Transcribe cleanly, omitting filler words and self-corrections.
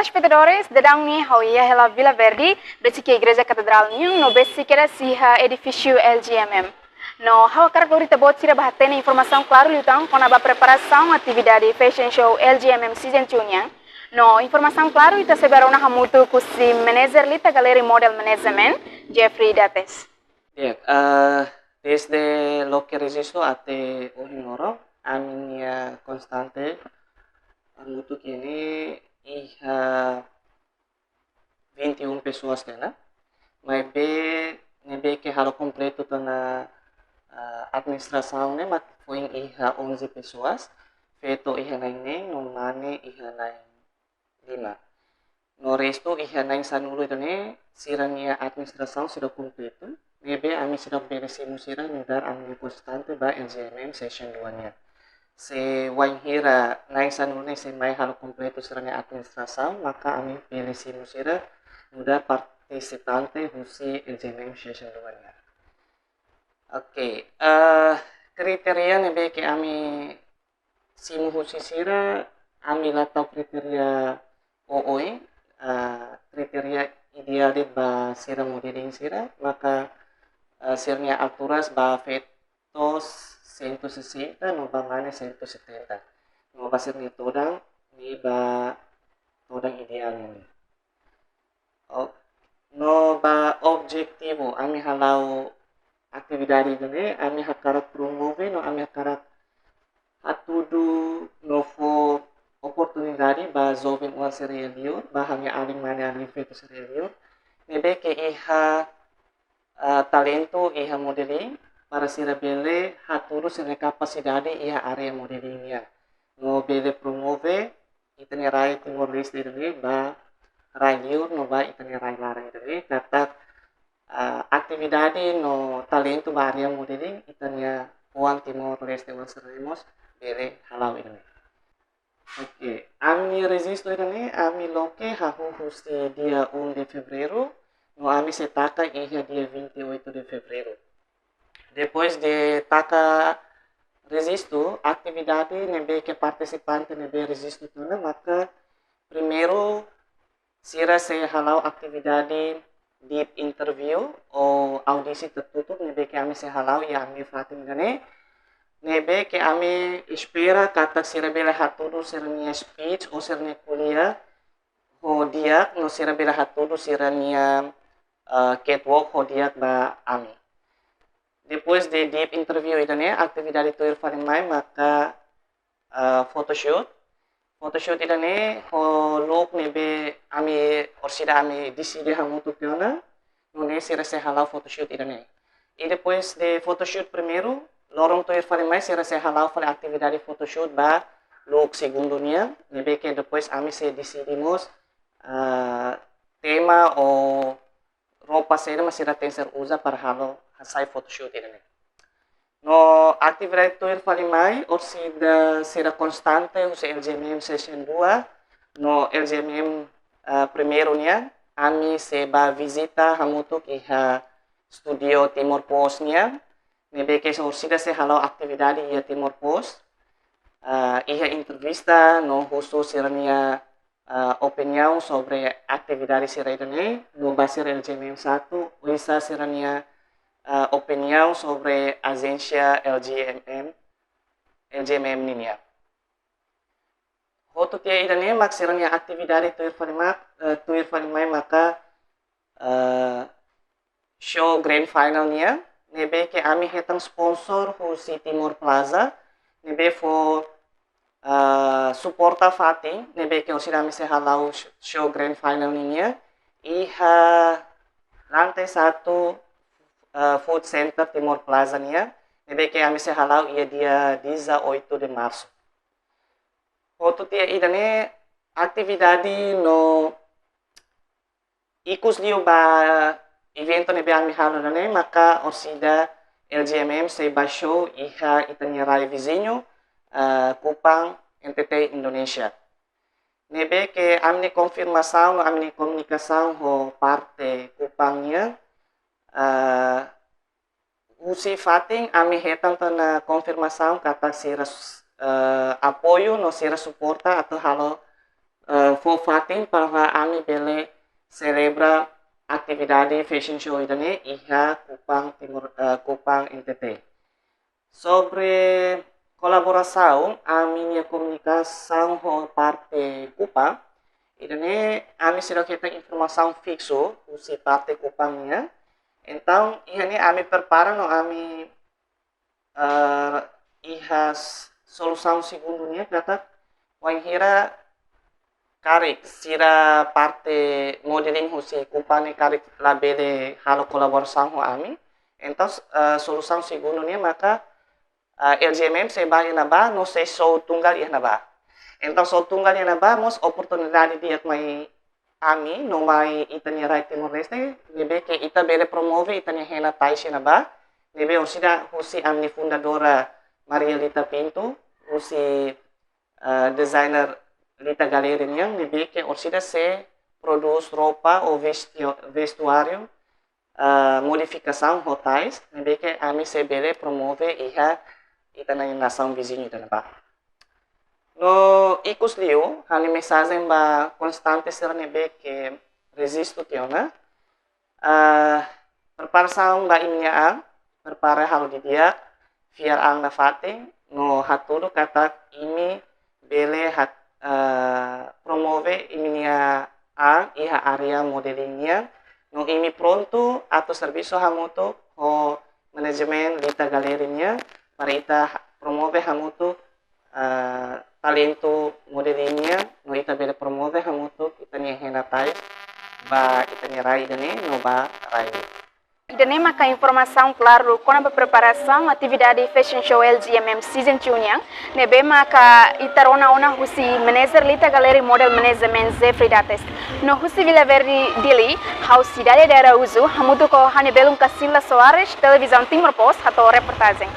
telespectadores, dedang ni hauia hela Vila Verde, deci que a Igreja Catedral Nyung no besi que siha edifício LGMM. No hau característica bot sira bahatena informação claro lutang com a preparação atividade Fashion Show LGMM Season 2 nya. No informação claro ita sebera una hamutu kusi manager lita galeri model management Jeffrey Dates. Desde lo que registro até o ignoro, a minha constante mutu kini iha 21 pessoas kena, mas nebe que halo completo na administração né, mas foi iha 11 pessoas, feito iha nain no mane iha nain 5. No resto iha nain sanulo ito ne, siranya administração sudah completo. Nebe ami sudah beresimo sira nudar ami constante ba LGMM session 2 nya. Se wainhira nain sanulo ne se mai halo completo siranya administração, maka ami beresimo sira nudar participante husi LGMM session 2 nya. Oke, kriteria nebe ke ami simu husi sira ami latau kriteria OOI, kriteria ideal ba sira modeling sira, maka sirnya alturas ba fetos 160 no ba mane 170. No ba sirnya todang ni ba todang idealnya ni. No ba objektivo ami halau atividade dene ami hakarat promove no ami hakarat atudu novo oportunidade ba jovem uan serialior ba hanya aling mane aling feto serialior nebe ke iha talento iha modeling para sira bele haturu sira capacidade iha area modelingnya no bele promove itene rai timor leste dene ba rai liur no ba itene rai larang dene kata atividade no talento ba area modeling itene uan timor leste uan seremos bele halau ini. Oke, ami registro ini ami loke hahu husti dia 1 de fevereiro, no ami se taca iha dia 28 de fevereiro. Depois de taca registro, atividade nebe que participante nebe registro tuna, maka primeiro sira se halau atividade deep interview ou audisi tertutup nebe que ami se halau ya ami fatin gane. Nebe que ami espera kata sira bela hatudu sirnya speech ou sirnya kuliah ho diak no sira bela hatudu sirnya catwalk ho diak ba ami. Depois de deep interview idane atividade tuir farimai maka photoshoot. Photoshoot idane ho look nebe ami orsida ami decide hamutu piona no ne sira se halau photoshoot idane. E depois de photoshoot primeiro lorong tuir farimai sira se halau fale atividade photoshoot ba look segundonya nebe que depois ami se decidimos tema ou roupa sira mas sira tem ser usa para halo hasai photoshoot ini. No atividade tuir farimai orsida sira constante usa LGMM session 2 no LGMM primeiro nya ami se ba visita hamutuk iha studio Timor Post nya nebe que orsida se halau atividade iha Timor Post iha entrevista no khusus siranya opinião sobre atividade sira idane no basir LGMM 1 uisa siranya opinião sobre agência LGMM ninia. Hotu tia idane mak siranya atividade tuir farimai maka show grand final nia nebe que ami hetang sponsor husi Timor Plaza nebe fo suporta fating nebe que osira ami se halau show grand final ninia iha lantai 1 food center Timor Plaza nia nebe que ami se halau ia dia 18 de março. Outro dia idane atividade no ikus liu ba evento nebe ami halau dane maka orsida LGMM se baixou iha itanya rai vizinho Kupang NTT Indonesia. Nebe que amni confirmação, amni comunicação ho parte Kupangnya usi fating ami hetan na confirmação kata sira apoio no sira suporta atau halo Fofatin para ami bele celebra atividade fashion show idane iha Kupang NTT. Sobre colaboração, a minha comunicação com parte Kupang, idane ami sila kita informação fixo usi parte Kupangnya. Então, ihani ami prepara no ami ihas solução segundanya kata wanghira karik sira parte modeling husi Kupang karik labele halo kolaboração ho ami. Então, solução segundanya maka LGMM se baia na ba no se sou tunggal ia na ba. Então, sou tunggal ia na ba mos oportunidade dia mai ami no mai itania right Timor Leste nebe que ita bele promove itania hena taisi na ba nebe osida husi amni fundadora Maria Lita Pinto husi designer Lita Galerinya nebe que osida se produz roupa ou vestuário modificação hotais nebe que ami se bele promove iha itana nação vizinho itana ba. No ikus liu, hali mensagem ba constante ser nebe que resisto tiona. Preparação ba imnya prepara hal di dia, fiar ang na fating, no hatudo kata imi bele promove imnya ang iha area modelingnya, no imi pronto atau serviço hamuto o manajemen Lita galerinya para ita promove hamuto talento modelingnya no ita bele promove hamuto itanya henatai ba itanya rai dane no ba rai. Idane maka informação claro com a preparação atividade Fashion Show LGMM Season 2 nebe maka itarona ona husi manager Lita Galeri Model Management Zefri Dates no husi Vila Verde dili hausi dale dara uzu hamutu ko hane belum Casilla Soares televisão Timor Post atau reportagem.